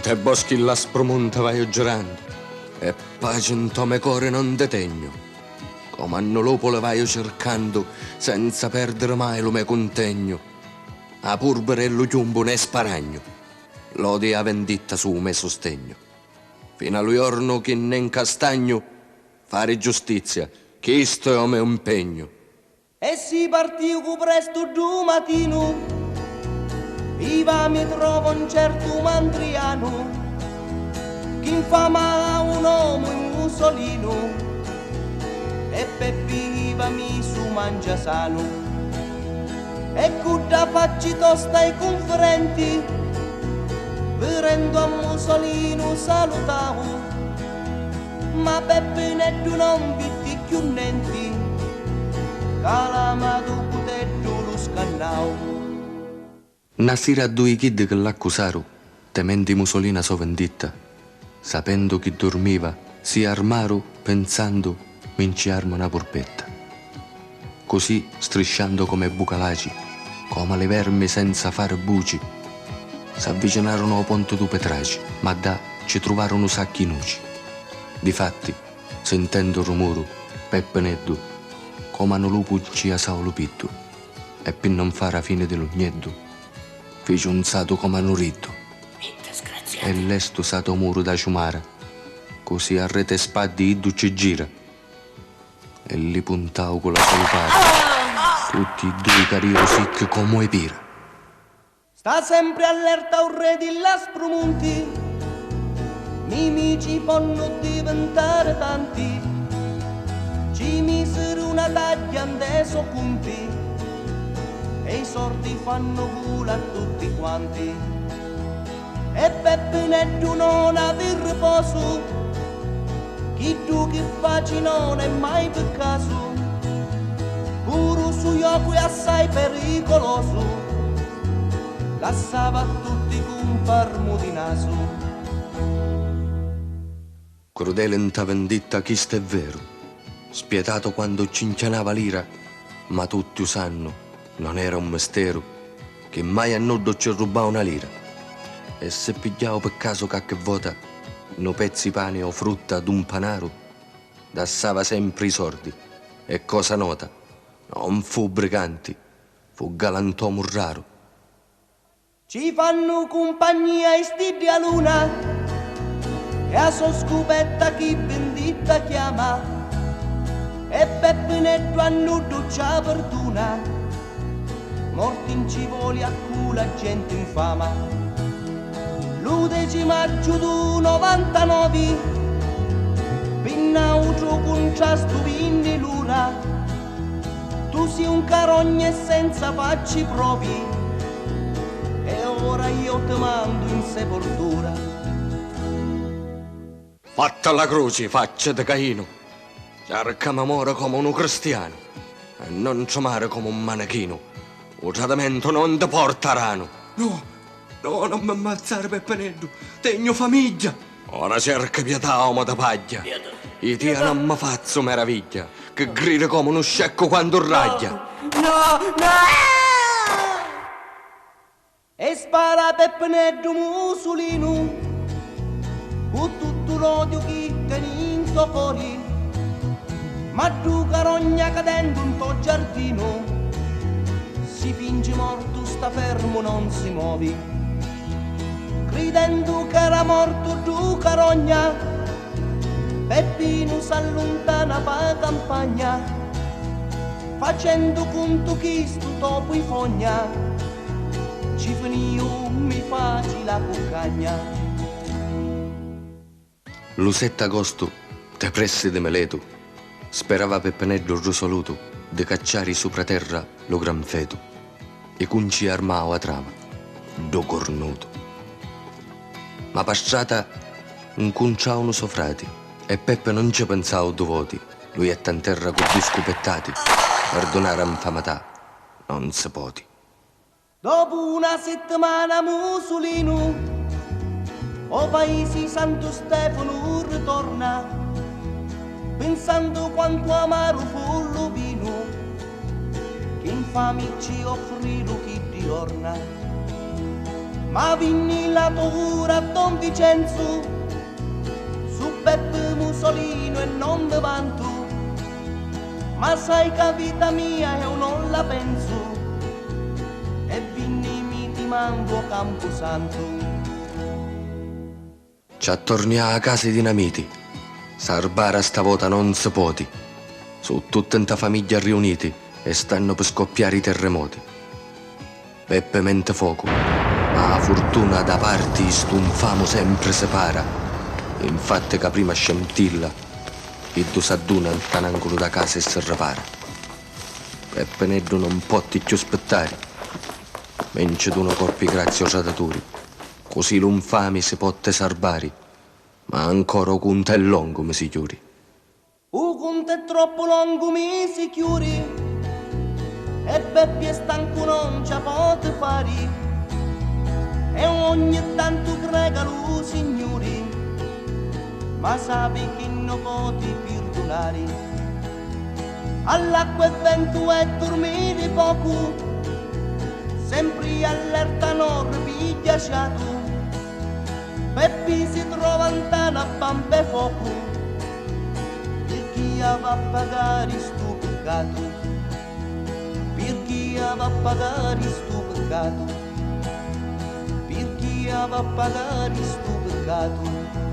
Te boschi la spromonta vai girando e pace in tome core non detegno. Come hanno lupo le vai cercando senza perdere mai lo me contegno. A purpure e lo chiumbo ne sparagno, l'odia vendetta su me sostegno. Fino al giorno che ne incastagno fare giustizia, che isto è o me impegno. E si partì presto du mattino, Iva mi trovo un certo mandriano che infama un uomo in Mussolino e Peppi Iva mi su mangia sano e cutta facci tosta ai conferenti vedendo a Mussolino salutavo ma Peppi ne tu non vitti più nenti calama tu putetto lo scannao. Una sera due kid che l'accusarono, temendo Mussolina sua vendetta, sapendo che dormiva, si armarono pensando vinciarmi una porpetta. Così, strisciando come bucalaci, come le vermi senza fare buci, s'avvicinarono al ponte du Petraci, ma da ci trovarono sacchi nuci. Difatti, sentendo il rumore, Peppe Neddu, come hanno lupo ci asao lupitto, e per non fare la fine dell'ugneddu, fece un sato come hanno ritto, e l'esto sato muro da ciumara, così a rete spaddi iddu ci gira, e li puntau con la salupata, tutti e due cariro sicchi come pira. Sta sempre allerta un re di las promunti, nemici possono diventare tanti, ci misero una taglia andeso punti, e i sordi fanno culo a tutti quanti. E Peppe Neddu non aver riposo, chi tu che faci non è mai per caso, pure sugli occhi assai pericoloso, lassava a tutti con parmo di naso. Crudele in ta vendetta chi sta è vero, spietato quando cincianava l'ira, ma tutti sanno, non era un mistero, che mai a nuddo ci rubava una lira. E se pigliavo per caso qualche volta, no pezzi pane o frutta d'un panaro, dassava sempre i sordi. E cosa nota, non fu briganti, fu galantomo raro. Ci fanno compagnia i stidi a luna, e a sua scopetta chi vendetta chiama, e Peppe Neddu a nudo c'ha fortuna, morti in civoli a cula gente infama. L'11 maggio du 99, pinnautro con ciasto vinni l'una, tu sei un carogna e senza facci provi, e ora io ti mando in sepoltura. Fatta la croce, faccia di Caino, cercami muore come un cristiano, e non ciamare come un manichino, il tradimento non ti porta rano. No, no, non mi ammazzare Peppe Neddu, tegno famiglia. Ora cerca pietà, uomo da paglia, i tia non mi faccio meraviglia, che grida come uno scecco quando raglia. No! E spara Peppe Neddu Mussolino, con tutto l'odio che teni in sto cuore, ma tu carogna cadendo in tuo giardino, si finge morto, sta fermo, non si muovi, credendo che era morto tu carogna, Peppino s'allontana pa campagna, facendo conto che sto dopo i fogna, ci finio mi faci la cuccagna. L'7 agosto, te pressi di Meleto, sperava Peppe Neddu risoluto di cacciare sopra terra lo gran feto, e cunci armao a trama, do cornuto. Ma passata inconciavano suo frati, e Peppe non ci pensava due voti, lui è in terra con due scopettati, perdonare infamità non si poti. Dopo una settimana Mussolino, o paesi Santo Stefano ritorna, pensando quanto amaro fu lo vino, che infami ci offrì lo chi di orna. Ma vinni la paura a Don Vincenzo, su Beppe Mussolino e non te vanto, ma sai che vita mia io non la penso, e vinni mi ti mando a Camposanto. Ci attorniamo a casa i dinamiti, Sarbara stavolta non si poti, su tutta la famiglia riuniti e stanno per scoppiare i terremoti. Peppe mente fuoco, ma la fortuna da parti stunfamo sempre separa. Infatti che prima scemtilla, il tu s'adduna all'angolo da casa e si ripara. Peppe Neddo non può più aspettare, mentre tu non corpi grazie ai radatori, così l'infame si può sarbare, ma ancora un conto è lungo, mi si chiuri. Un conto è troppo lungo, mi si chiuri, e Beppe è stanco non ce pot fare, e ogni tanto prega lo signori, ma sapi che non poti perdonare. All'acqua e vento e dormire poco, sempre allerta non ripigliaciato, Beppe si trova in tana bambe fuoco, per chi va a pagare sto peccato, per chi va a pagare sto peccato, per chi va a pagare sto peccato.